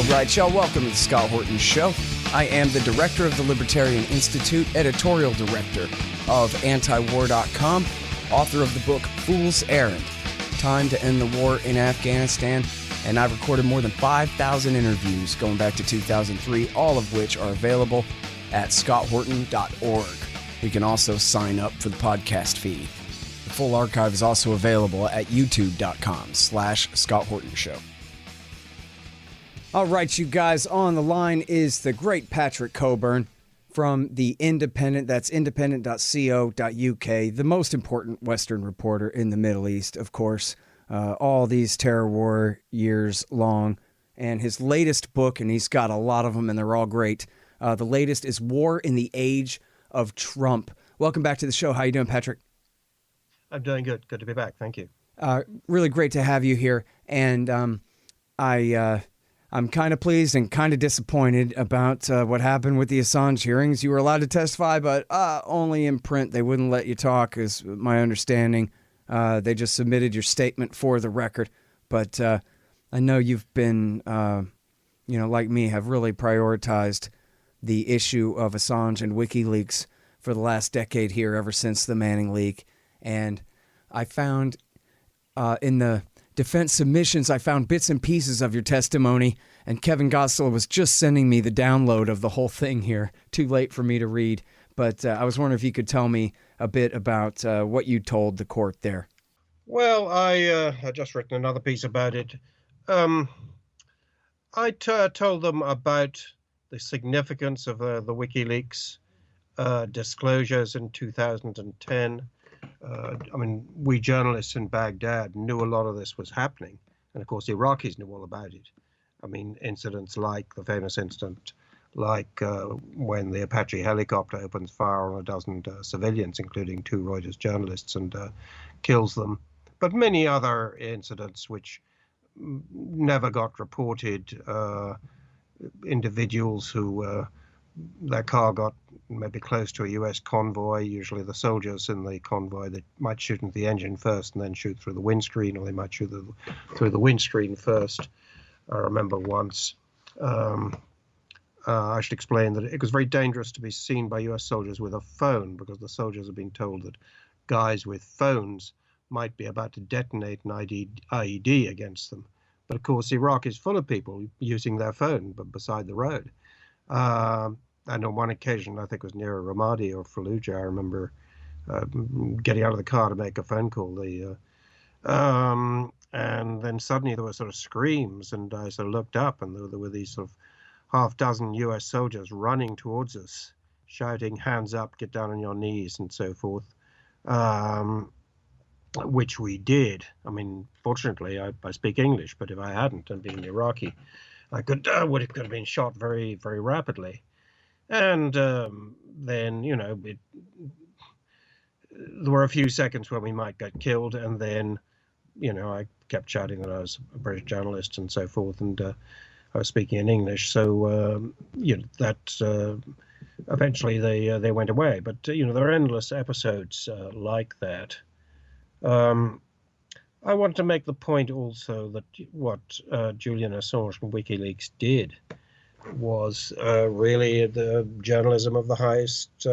right, y'all. Welcome to the Scott Horton Show. I am the director of the Libertarian Institute, editorial director of antiwar.com, author of the book Fool's Errand, Time to End the War in Afghanistan, and I've recorded more than 5,000 interviews going back to 2003, all of which are available at scotthorton.org. You can also sign up for the podcast feed. The full archive is also available at youtube.com/Scott Horton Show. All right, you guys, on the line is the great Patrick Cockburn from The Independent. That's independent.co.uk, the most important Western reporter in the Middle East, of course, all these terror war years long. And his latest book, and he's got a lot of them, and they're all great. The latest is War in the Age of Trump. Welcome back to the show. How you doing, Patrick? I'm doing good. Good to be back. Thank you. Really great to have you here. And I'm kind of pleased and kind of disappointed about what happened with the Assange hearings. You were allowed to testify, but only in print. They wouldn't let you talk, is my understanding. They just submitted your statement for the record. But I know you've been, like me, have really prioritized the issue of Assange and WikiLeaks for the last decade here, ever since the Mannings leak. And I found in the defense submissions, I found bits and pieces of your testimony, and Kevin Gosselin was just sending me the download of the whole thing here. Too late for me to read, but I was wondering if you could tell me a bit about what you told the court there. Well, I just written another piece about it. I told them about the significance of the WikiLeaks disclosures in 2010. We journalists in Baghdad knew a lot of this was happening. And of course, the Iraqis knew all about it. Incidents like the famous incident, like when the Apache helicopter opens fire on a dozen civilians, including 2 Reuters journalists, and kills them. But many other incidents which never got reported, individuals who their car got maybe close to a US convoy. Usually the soldiers in the convoy that might shoot into the engine first and then shoot through the windscreen, or they might shoot through the windscreen first. I remember once, I should explain that it was very dangerous to be seen by US soldiers with a phone, because the soldiers had been told that guys with phones might be about to detonate an IED against them. But of course, Iraq is full of people using their phone beside the road. And on one occasion, I think it was near Ramadi or Fallujah, I remember getting out of the car to make a phone call. And then suddenly there were sort of screams, and I sort of looked up, and there were these sort of half dozen US soldiers running towards us, shouting, "Hands up, get down on your knees," and so forth, which we did. Fortunately, I speak English, but if I hadn't, and being Iraqi, I could have been shot very, very rapidly. And then, there were a few seconds where we might get killed, and then, I kept shouting that I was a British journalist and so forth, and I was speaking in English. So, that eventually they went away. But, there are endless episodes like that. I want to make the point also that what Julian Assange from WikiLeaks did was really the journalism of the highest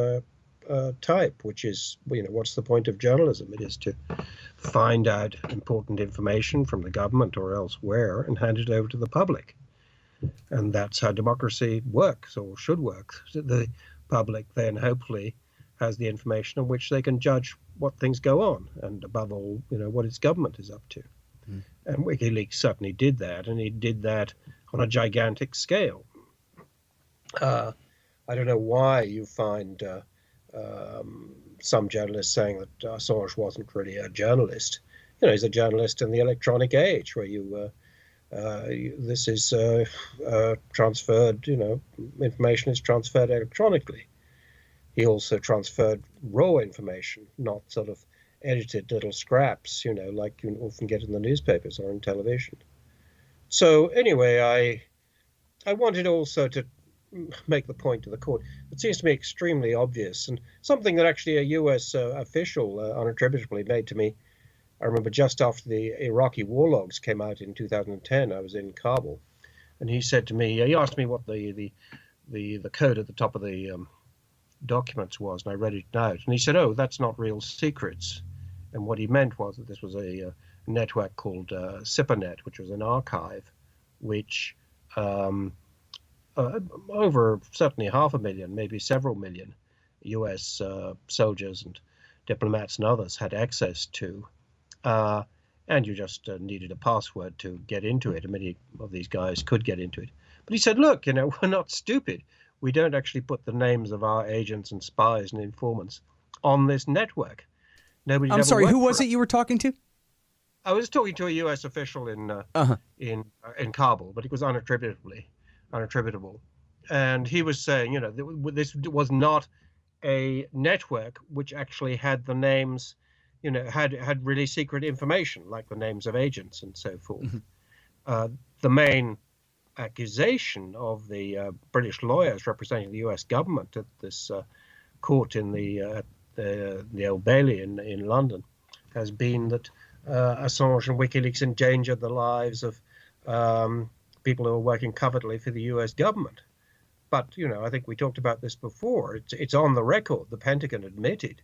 type, which is, what's the point of journalism? It is to find out important information from the government or elsewhere and hand it over to the public. And that's how democracy works, or should work. The public then hopefully has the information on which they can judge what things go on, and above all, what its government is up to. And WikiLeaks certainly did that, and it did that on a gigantic scale. I don't know why you find some journalists saying that Assange wasn't really a journalist. He's a journalist in the electronic age, where this is transferred, information is transferred electronically. He also transferred raw information, not sort of edited little scraps, like you often get in the newspapers or in television. So anyway, I wanted also to make the point to the court. It seems to me extremely obvious, and something that actually a US official unattributably made to me. I remember just after the Iraqi war logs came out in 2010, I was in Kabul, And he said to me, he asked me what the code at the top of the documents was, and I read it out. And he said, "Oh, that's not real secrets." And what he meant was that this was a network called SIPRNet, which was an archive, which over certainly 500,000, maybe several million U.S. soldiers and diplomats and others had access to. And you just needed a password to get into it. And many of these guys could get into it. But he said, look, we're not stupid. We don't actually put the names of our agents and spies and informants on this network. Nobody. I'm sorry, who was it you were talking to? I was talking to a U.S. official in Kabul, but it was unattributable. And he was saying, this was not a network which actually had the names, had really secret information, like the names of agents and so forth. Mm-hmm. The main accusation of the British lawyers representing the U.S. government at this court in the Old Bailey in London has been that Assange and WikiLeaks endangered the lives of people who are working covertly for the U.S. government. But, I think we talked about this before. It's on the record. The Pentagon admitted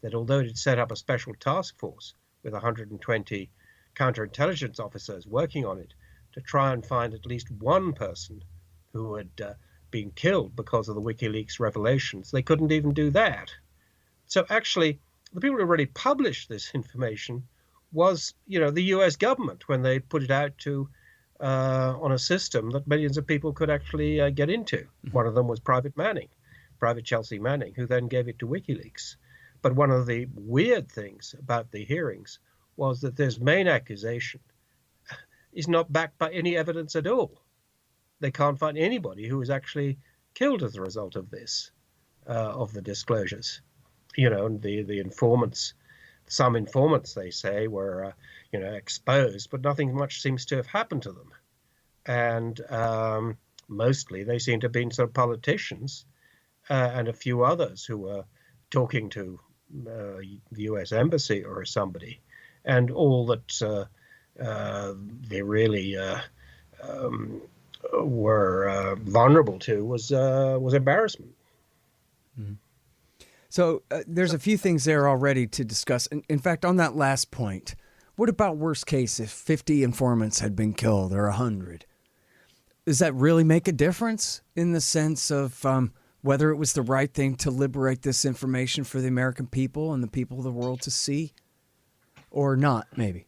that although it set up a special task force with 120 counterintelligence officers working on it to try and find at least one person who had been killed because of the WikiLeaks revelations, they couldn't even do that. So actually, the people who really published this information was, the U.S. government when they put it out to on a system that millions of people could actually get into. Mm-hmm. One of them was Private Chelsea Manning, who then gave it to WikiLeaks. But one of the weird things about the hearings was that this main accusation is not backed by any evidence at all. They can't find anybody who was actually killed as a result of this, of the disclosures. And the informants, some informants, they say, were, exposed, but nothing much seems to have happened to them. And mostly they seem to have been sort of politicians and a few others who were talking to the U.S. embassy or somebody. And all that they really were vulnerable to was embarrassment. Mm-hmm. So there's a few things there already to discuss. In fact, on that last point, what about worst case if 50 informants had been killed or 100? Does that really make a difference in the sense of whether it was the right thing to liberate this information for the American people and the people of the world to see or not, maybe?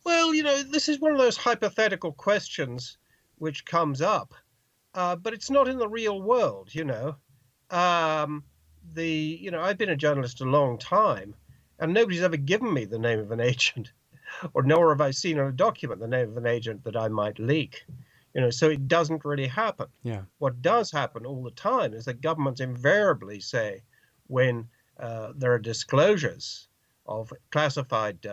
Well, this is one of those hypothetical questions which comes up, but it's not in the real world, I've been a journalist a long time, and nobody's ever given me the name of an agent, or nor have I seen on a document the name of an agent that I might leak. So it doesn't really happen. Yeah. What does happen all the time is that governments invariably say when there are disclosures of classified,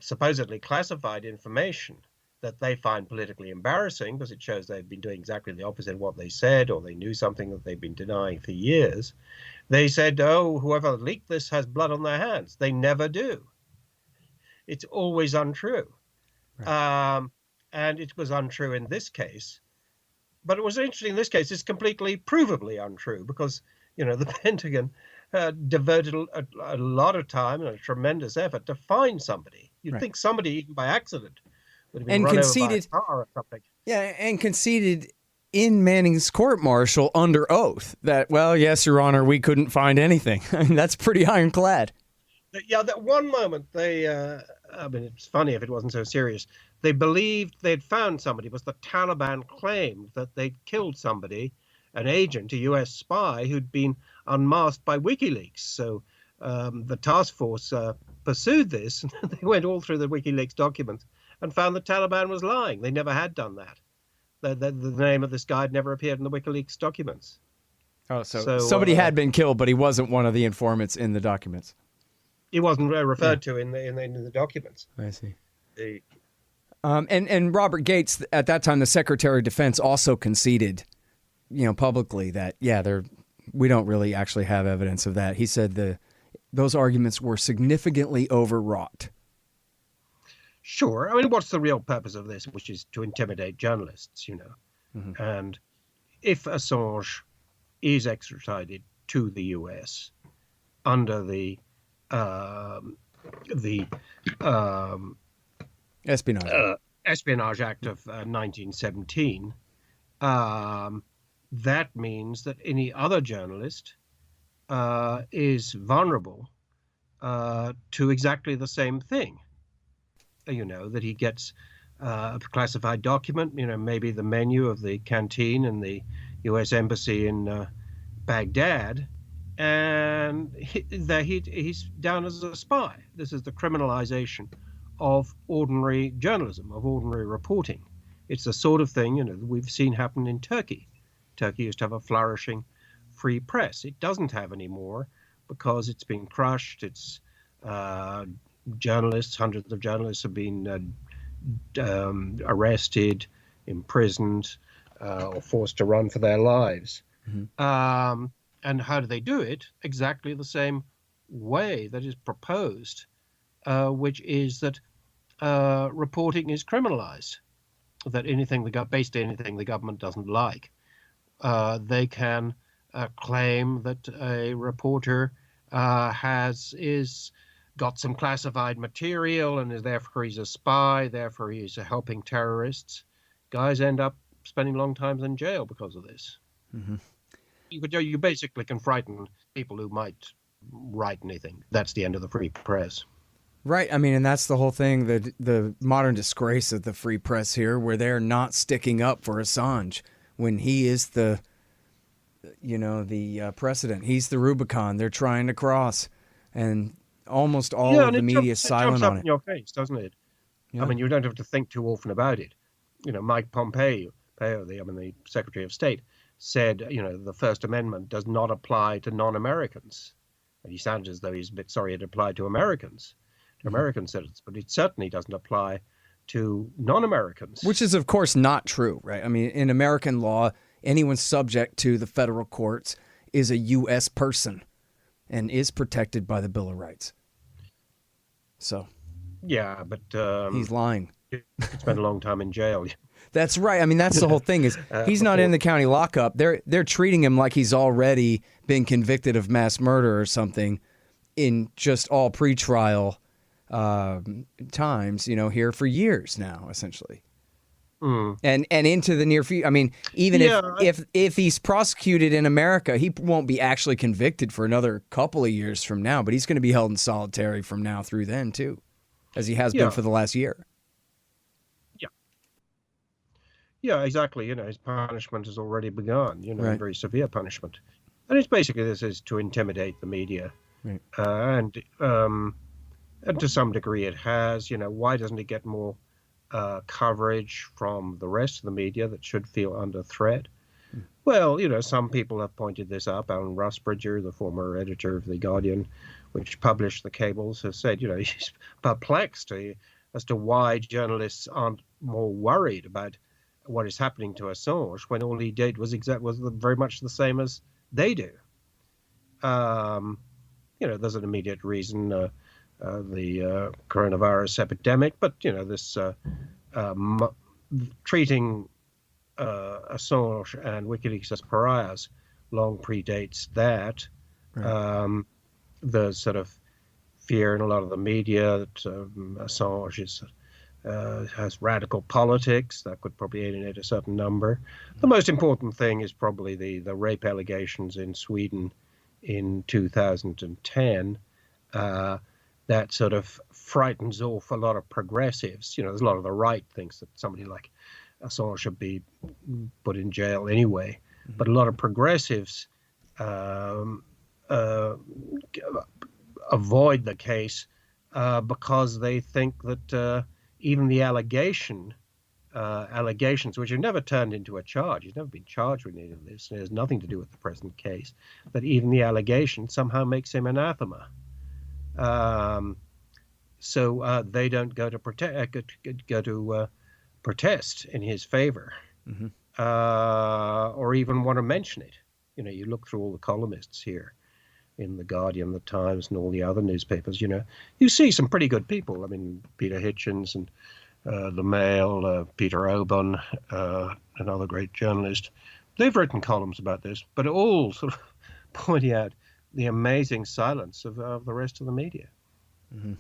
supposedly classified information that they find politically embarrassing because it shows they've been doing exactly the opposite of what they said, or they knew something that they've been denying for years. They said, oh, whoever leaked this has blood on their hands. They never do. It's always untrue. Right. And it was untrue in this case. But it was interesting in this case, it's completely provably untrue because, the Pentagon devoted a lot of time and a tremendous effort to find somebody. You'd right. think somebody, even by accident, would have been and run conceded, over by a car or something. Yeah, and conceded in Manning's court-martial under oath that, well, yes, Your Honor, we couldn't find anything. I mean, that's pretty ironclad. Yeah, that one moment they, it's funny if it wasn't so serious, they believed they'd found somebody because the Taliban claimed that they'd killed somebody, an agent, a U.S. spy who'd been unmasked by WikiLeaks. So the task force pursued this. They went all through the WikiLeaks documents and found the Taliban was lying. They never had done that. The name of this guy had never appeared in the WikiLeaks documents. Oh, so somebody had been killed, but he wasn't one of the informants in the documents. He wasn't referred to in the documents. I see. And Robert Gates, at that time, the Secretary of Defense, also conceded, publicly that, we don't really actually have evidence of that. He said those arguments were significantly overwrought. Sure. I mean, what's the real purpose of this, which is to intimidate journalists, And if Assange is extradited to the US under the Espionage. Act of 1917, that means that any other journalist is vulnerable to exactly the same thing. That he gets a classified document, maybe the menu of the canteen in the US Embassy in Baghdad, and he's down as a spy. This is the criminalization of ordinary journalism, of ordinary reporting. It's the sort of thing, we've seen happen in Turkey. Turkey used to have a flourishing free press. It doesn't have anymore because it's been crushed. It's hundreds of journalists have been arrested, imprisoned, or forced to run for their lives. And how do they do it? Exactly the same way that is proposed, which is that reporting is criminalized, that basically anything the government doesn't like, they can claim that a reporter is got some classified material and is therefore he's a spy, therefore he's helping terrorists. Guys end up spending long times in jail because of this. You basically can frighten people who might write anything. That's the end of the free press. Right. I mean, and that's the whole thing, the modern disgrace of the free press here, where they're not sticking up for Assange when he is the precedent. He's the Rubicon they're trying to cross. And almost all of the media is silent on it. It jumps up in your face, doesn't it? Yeah. I mean, you don't have to think too often about it. Mike Pompeo, the Secretary of State, said, the First Amendment does not apply to non-Americans. And he sounded as though he's a bit sorry it applied to Americans, to American citizens, but it certainly doesn't apply to non-Americans. Which is, of course, not true, right? I mean, in American law, anyone subject to the federal courts is a U.S. person and is protected by the Bill of Rights. So, yeah, but he's lying. He spent a long time in jail. That's right. I mean, that's the whole thing is he's not in the county lockup. They're treating him like he's already been convicted of mass murder or something in just all pretrial times, here for years now, essentially. And into the near future. I mean, even if he's prosecuted in America, he won't be actually convicted for another couple of years from now, but he's going to be held in solitary from now through then too, as he has been for the last year. Yeah, exactly. His punishment has already begun, right. Very severe punishment. And it's basically this is to intimidate the media. Right. And to some degree it has, why doesn't it get more coverage from the rest of the media that should feel under threat? Well, some people have pointed this up. Alan Rusbridger, the former editor of The Guardian, which published the cables, has said, he's perplexed as to why journalists aren't more worried about what is happening to Assange when all he did was very much the same as they do. There's an immediate reason, the coronavirus epidemic, but this treating Assange and WikiLeaks as pariahs long predates that. Right. The sort of fear in a lot of the media that Assange has radical politics that could probably alienate a certain number. The most important thing is probably the rape allegations in Sweden in 2010. That sort of frightens off a lot of progressives. There's a lot of the right thinks that somebody like Assange should be put in jail anyway. But a lot of progressives avoid the case because they think that even the allegations, which have never turned into a charge, he's never been charged with any of this, and it has nothing to do with the present case, that even the allegation somehow makes him anathema. So they don't go to protest in his favor, or even want to mention it. You look through all the columnists here, in the Guardian, the Times, and all the other newspapers, you see some pretty good people. I mean, Peter Hitchens and the Mail, Peter Obon, another great journalist. They've written columns about this, but all sort of pointing out the amazing silence of the rest of the media. Mm-hmm.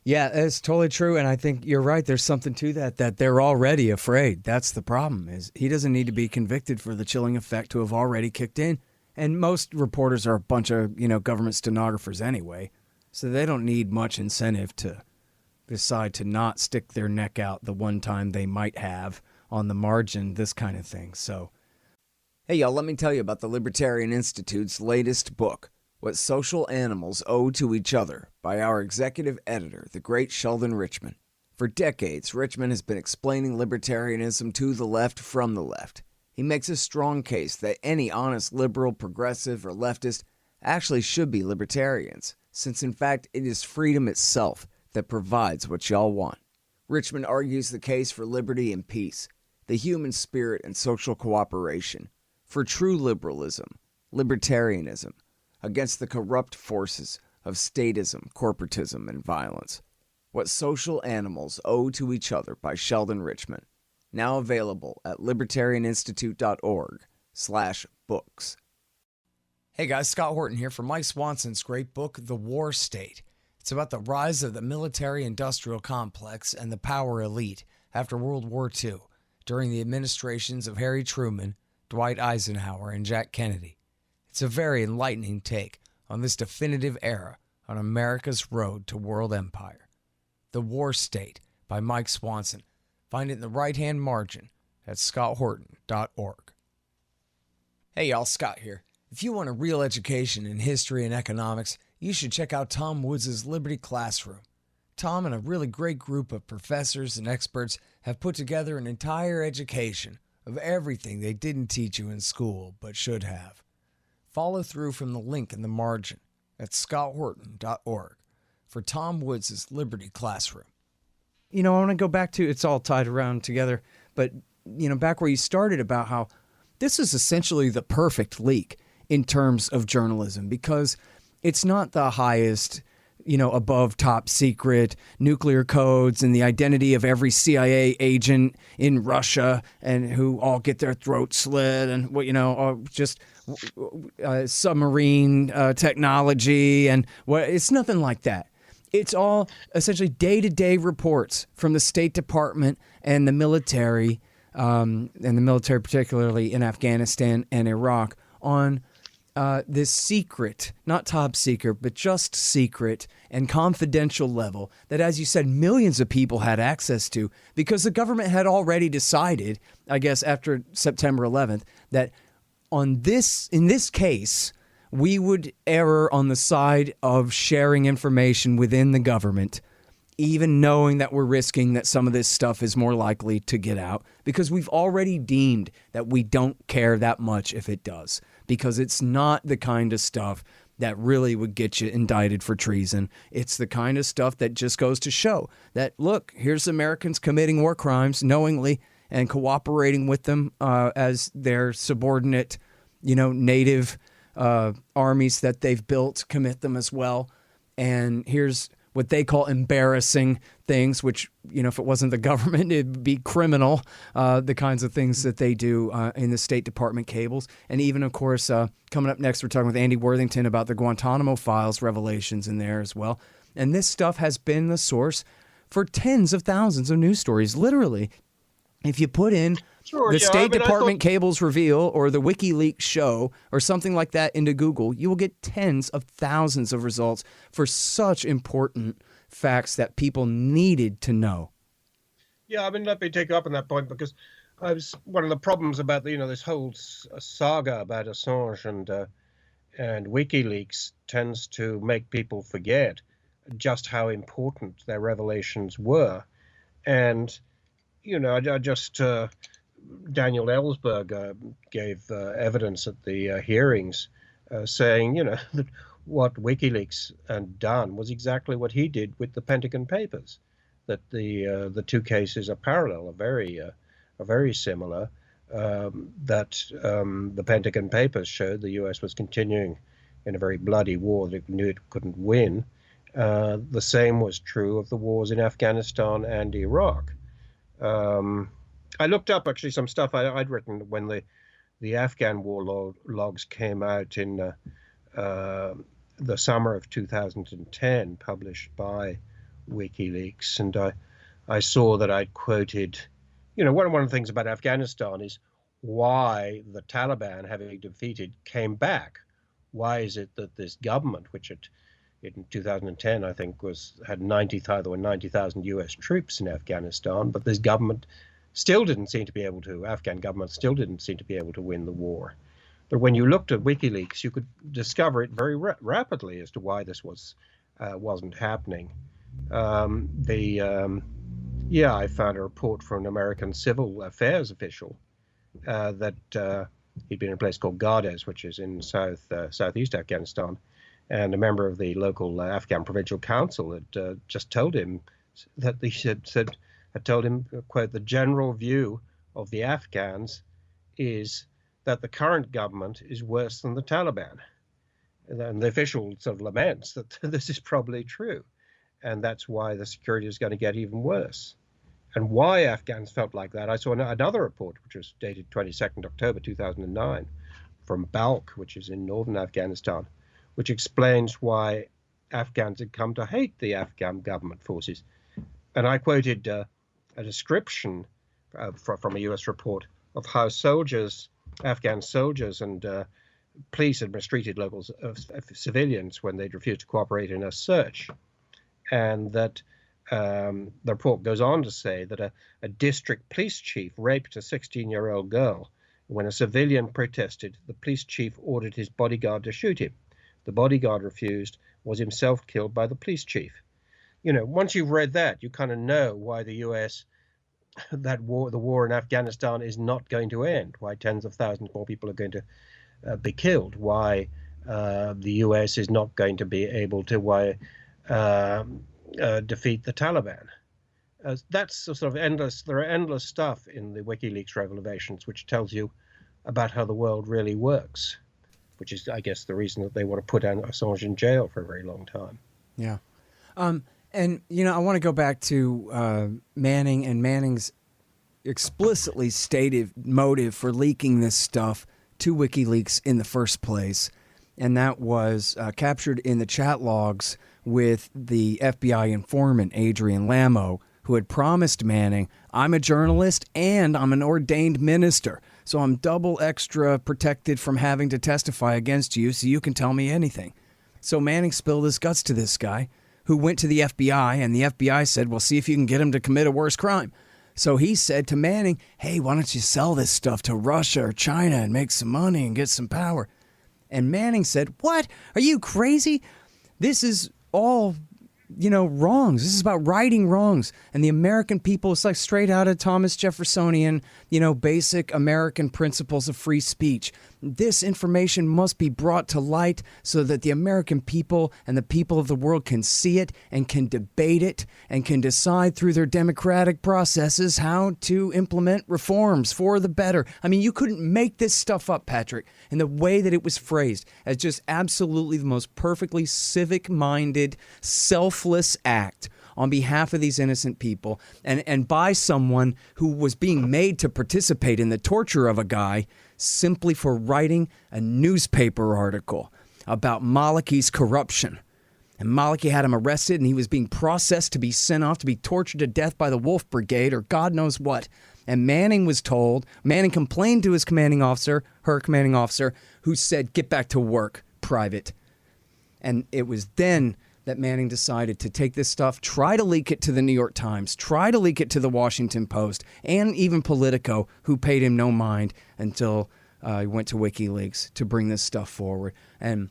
Yeah, it's totally true, and I think you're right. There's something to that they're already afraid. That's the problem, is he doesn't need to be convicted for the chilling effect to have already kicked in. And most reporters are a bunch of, government stenographers anyway, so they don't need much incentive to decide to not stick their neck out the one time they might have on the margin, this kind of thing. So, hey, y'all, let me tell you about the Libertarian Institute's latest book, What Social Animals Owe to Each Other, by our executive editor, the great Sheldon Richman. For decades, Richman has been explaining libertarianism to the left from the left. He makes a strong case that any honest liberal, progressive, or leftist actually should be libertarians, since in fact it is freedom itself that provides what y'all want. Richman argues the case for liberty and peace, the human spirit and social cooperation, for true liberalism, libertarianism, against the corrupt forces of statism, corporatism, and violence. What Social Animals Owe to Each Other by Sheldon Richman. Now available at libertarianinstitute.org/books. Hey guys, Scott Horton here for Mike Swanson's great book, The War State. It's about the rise of the military-industrial complex and the power elite after World War II, during the administrations of Harry Truman, Dwight Eisenhower, and Jack Kennedy. It's a very enlightening take on this definitive era on America's road to world empire. The War State by Mike Swanson. Find it in the right-hand margin at scotthorton.org. Hey y'all, Scott here. If you want a real education in history and economics, you should check out Tom Woods' Liberty Classroom. Tom and a really great group of professors and experts have put together an entire education of everything they didn't teach you in school but should have. Follow through from the link in the margin at scotthorton.org for Tom Woods' Liberty Classroom. I want to go back to, it's all tied around together, but, back where you started about how this is essentially the perfect leak in terms of journalism, because it's not the highest, above top secret nuclear codes and the identity of every CIA agent in Russia and who all get their throats slit and just submarine technology and what. It's nothing like that. It's all essentially day-to-day reports from the State Department and the military, particularly in Afghanistan and Iraq, on this secret, not top secret, but just secret and confidential level that, as you said, millions of people had access to because the government had already decided, I guess, after September 11th, that in this case, we would err on the side of sharing information within the government, even knowing that we're risking that some of this stuff is more likely to get out, because we've already deemed that we don't care that much if it does, because it's not the kind of stuff that really would get you indicted for treason. It's the kind of stuff that just goes to show that, look, here's Americans committing war crimes knowingly and cooperating with them as their subordinate, native armies that they've built commit them as well. And here's what they call embarrassing things, which, if it wasn't the government, it'd be criminal, the kinds of things that they do in the State Department cables. And even, of course, coming up next, we're talking with Andy Worthington about the Guantanamo Files revelations in there as well. And this stuff has been the source for tens of thousands of news stories, literally. If you put in State Department cables reveal or the WikiLeaks show or something like that into Google, you will get tens of thousands of results for such important facts that people needed to know. Yeah, let me take you up on that point, because one of the problems about this whole saga about Assange and WikiLeaks tends to make people forget just how important their revelations were. And Daniel Ellsberg gave evidence at the hearings saying, that what WikiLeaks had done was exactly what he did with the Pentagon Papers, that the two cases are parallel, are very similar, that the Pentagon Papers showed the U.S. was continuing in a very bloody war that it knew it couldn't win. The same was true of the wars in Afghanistan and Iraq. I looked up actually some stuff I'd written when the Afghan war logs came out in the summer of 2010, published by WikiLeaks, and I saw that I'd quoted, one of the things about Afghanistan is why the Taliban, having defeated, came back. Why is it that this government, which in 2010 I think had 90,000 US troops in Afghanistan, but this government still didn't seem to be able to, Afghan government still didn't seem to be able to win the war. But when you looked at WikiLeaks, you could discover it very rapidly as to why this wasn't happening. I found a report from an American civil affairs official that he'd been in a place called Gardez, which is in southeast Afghanistan, and a member of the local Afghan provincial council had just told him that had told him, quote, "The general view of the Afghans is that the current government is worse than the Taliban." And the official sort of laments that this is probably true. And that's why the security is going to get even worse. And why Afghans felt like that, I saw another report, which was dated 22nd October 2009, from Balkh, which is in northern Afghanistan, which explains why Afghans had come to hate the Afghan government forces. And I quoted a description from a US report of how Afghan soldiers and police had mistreated local civilians when they'd refused to cooperate in a search. And that the report goes on to say that a district police chief raped a 16-year-old girl. When a civilian protested, the police chief ordered his bodyguard to shoot him. The bodyguard refused, was himself killed by the police chief. Once you've read that, you kind of know why the US, the war in Afghanistan is not going to end, why tens of thousands more people are going to be killed, why the US is not going to be able to defeat the Taliban. That's sort of endless. There are endless stuff in the WikiLeaks revelations which tells you about how the world really works, which is, I guess, the reason that they want to put Assange in jail for a very long time. Yeah. And, I want to go back to Manning and Manning's explicitly stated motive for leaking this stuff to WikiLeaks in the first place. And that was captured in the chat logs with the FBI informant, Adrian Lamo, who had promised Manning, "I'm a journalist and I'm an ordained minister, so I'm double extra protected from having to testify against you so you can tell me anything." So Manning spilled his guts to this guy, who went to the FBI, and the FBI said, "Well, see if you can get him to commit a worse crime." So he said to Manning, "Hey, why don't you sell this stuff to Russia or China and make some money and get some power?" And Manning said, "What? Are you crazy? This is all, wrongs. This is about righting wrongs. And the American people, it's like straight out of Thomas Jeffersonian, basic American principles of free speech. This information must be brought to light so that the American people and the people of the world can see it and can debate it and can decide through their democratic processes how to implement reforms for the better." I mean, you couldn't make this stuff up, Patrick, in the way that it was phrased as just absolutely the most perfectly civic-minded, selfless act on behalf of these innocent people and by someone who was being made to participate in the torture of a guy simply for writing a newspaper article about Maliki's corruption. And Maliki had him arrested and he was being processed to be sent off to be tortured to death by the Wolf Brigade or God knows what. And Manning complained to his commanding officer, her commanding officer, who said, "Get back to work, private." And it was then that Manning decided to take this stuff, try to leak it to the New York Times, try to leak it to the Washington Post, and even Politico, who paid him no mind until he went to WikiLeaks to bring this stuff forward. And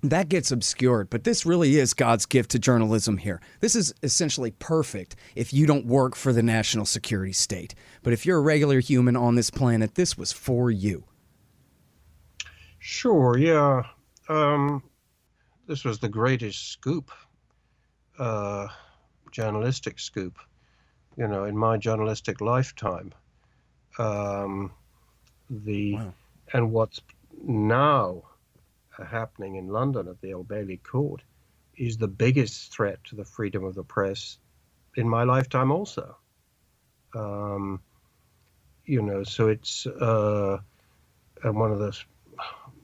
that gets obscured, but this really is God's gift to journalism here. This is essentially perfect if you don't work for the national security state. But if you're a regular human on this planet, this was for you. Sure, yeah. This was the greatest scoop, journalistic scoop, in my journalistic lifetime. Wow. And what's now happening in London at the Old Bailey Court is the biggest threat to the freedom of the press in my lifetime also. So it's and one of the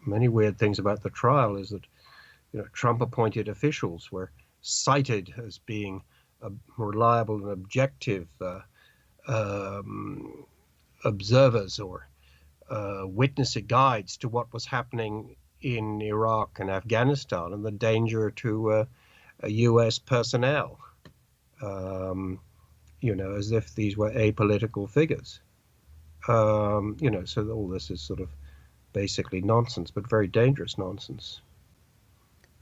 many weird things about the trial is that Trump-appointed officials were cited as being reliable and objective observers or witness guides to what was happening in Iraq and Afghanistan and the danger to U.S. personnel, as if these were apolitical figures. So all this is sort of basically nonsense, but very dangerous nonsense.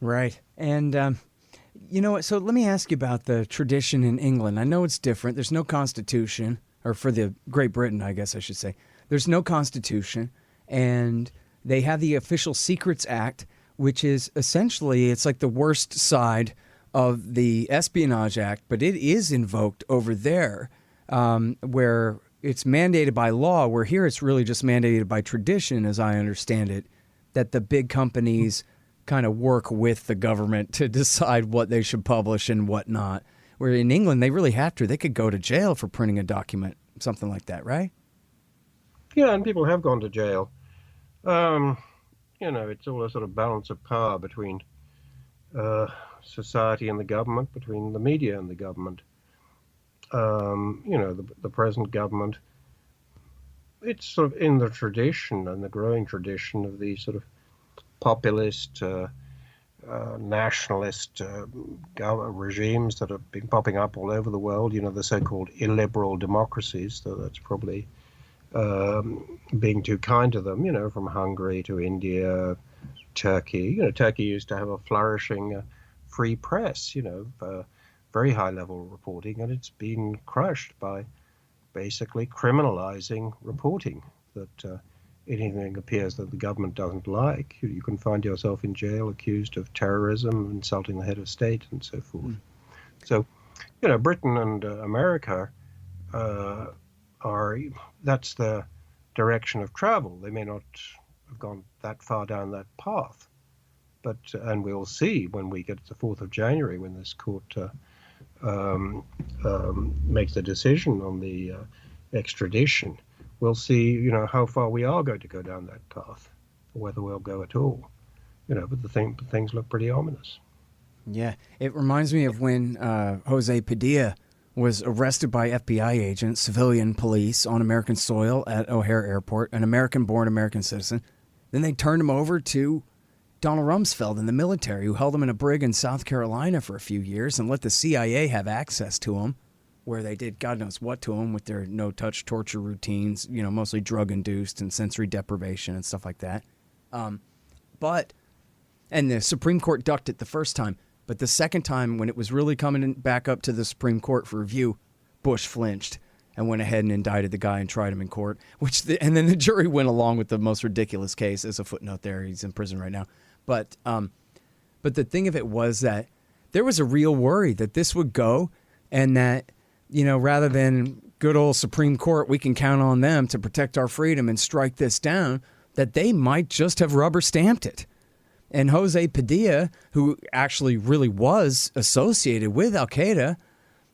Right. And, so let me ask you about the tradition in England. I know it's different. There's no constitution, or for the Great Britain, I guess I should say. There's no constitution, and they have the Official Secrets Act, which is essentially, it's like the worst side of the Espionage Act, but it is invoked over there, where it's mandated by law, where here it's really just mandated by tradition, as I understand it, that the big companies kind of work with the government to decide what they should publish and what not. Where in England, they really have to. They could go to jail for printing a document, something like that, right? Yeah, and people have gone to jail. It's all a sort of balance of power between society and the government, between the media and the government. The present government, it's sort of in the tradition and the growing tradition of these sort of populist, nationalist regimes that have been popping up all over the world, the so-called illiberal democracies, though that's probably being too kind to them, from Hungary to India, Turkey. Turkey used to have a flourishing free press, very high-level reporting, and it's been crushed by basically criminalizing reporting, that anything appears that the government doesn't like, you can find yourself in jail accused of terrorism, insulting the head of state, and so forth. So, Britain and America that's the direction of travel. They may not have gone that far down that path, but and we'll see when we get to the 4th of January, when this court makes the decision on the extradition. We'll see, how far we are going to go down that path, or whether we'll go at all. But things look pretty ominous. Yeah, it reminds me of when Jose Padilla was arrested by FBI agents, civilian police, on American soil at O'Hare Airport, an American-born American citizen. Then they turned him over to Donald Rumsfeld in the military, who held him in a brig in South Carolina for a few years and let the CIA have access to him, where they did God knows what to him with their no-touch torture routines, mostly drug-induced and sensory deprivation and stuff like that. And the Supreme Court ducked it the first time. But the second time, when it was really coming back up to the Supreme Court for review, Bush flinched and went ahead and indicted the guy and tried him in court. And then the jury went along with the most ridiculous case. As a footnote there, he's in prison right now. But the thing of it was that there was a real worry that this would go, and that, rather than good old Supreme Court, we can count on them to protect our freedom and strike this down, that they might just have rubber stamped it. And Jose Padilla, who actually really was associated with Al-Qaeda,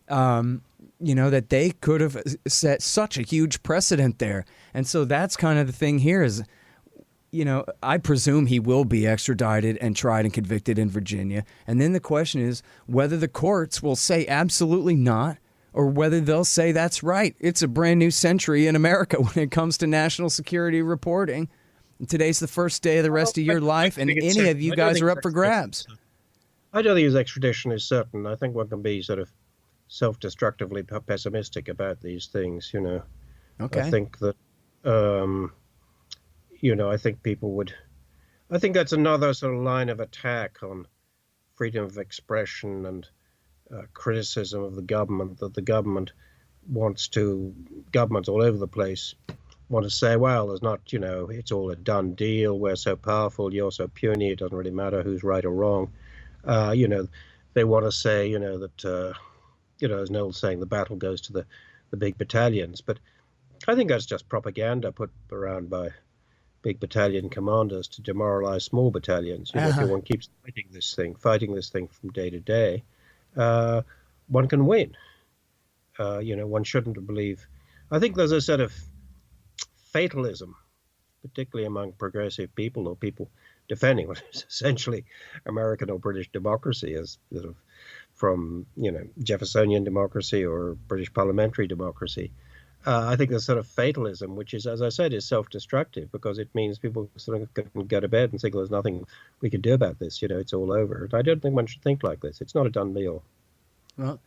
that they could have set such a huge precedent there. And so that's kind of the thing here is, I presume he will be extradited and tried and convicted in Virginia. And then the question is whether the courts will say absolutely not, or whether they'll say that's right. It's a brand new century in America when it comes to national security reporting. And today's the first day of the rest of your life, and any of you guys are up for grabs. I don't think his extradition is certain. I think one can be sort of self-destructively pessimistic about these things, Okay. I think that, I think people would... I think that's another sort of line of attack on freedom of expression and criticism of the government, that the government governments all over the place want to say, well, there's not, it's all a done deal. We're so powerful. You're so puny. It doesn't really matter who's right or wrong. They want to say, that, there's an old saying, the battle goes to the big battalions. But I think that's just propaganda put around by big battalion commanders to demoralize small battalions. If one keeps fighting this thing from day to day, one can win. One shouldn't believe. I think there's a sort of fatalism, particularly among progressive people or people defending what is essentially American or British democracy, as sort of from Jeffersonian democracy or British parliamentary democracy. I think there's sort of fatalism, which is, as I said, is self-destructive, because it means people sort of can go to bed and think, well, there's nothing we can do about this. It's all over. And I don't think one should think like this. It's not a done deal. Well,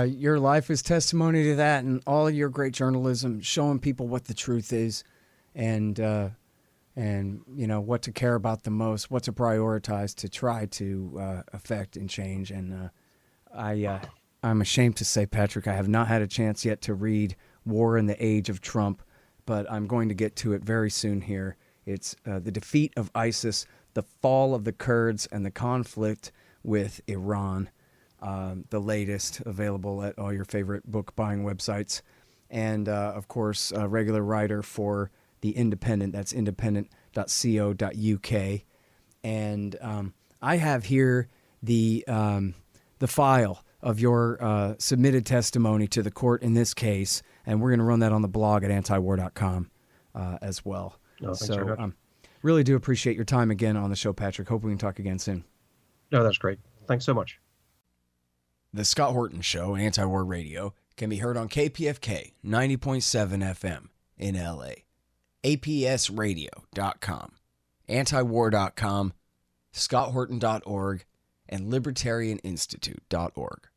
your life is testimony to that, and all of your great journalism, showing people what the truth is, and what to care about the most, what to prioritize to try to affect and change. And I'm ashamed to say, Patrick, I have not had a chance yet to read War in the Age of Trump, but I'm going to get to it very soon here. It's The Defeat of ISIS, the Fall of the Kurds, and the Conflict with Iran. The latest, available at all your favorite book buying websites. And of course, a regular writer for The Independent. That's independent.co.uk. And I have here the file of your submitted testimony to the court in this case, and we're going to run that on the blog at antiwar.com as well. Oh, so really do appreciate your time again on the show, Patrick. Hope we can talk again soon. No, that's great. Thanks so much. The Scott Horton Show, Anti-War Radio, can be heard on KPFK 90.7 FM in LA, APSradio.com, antiwar.com, scotthorton.org, and libertarianinstitute.org.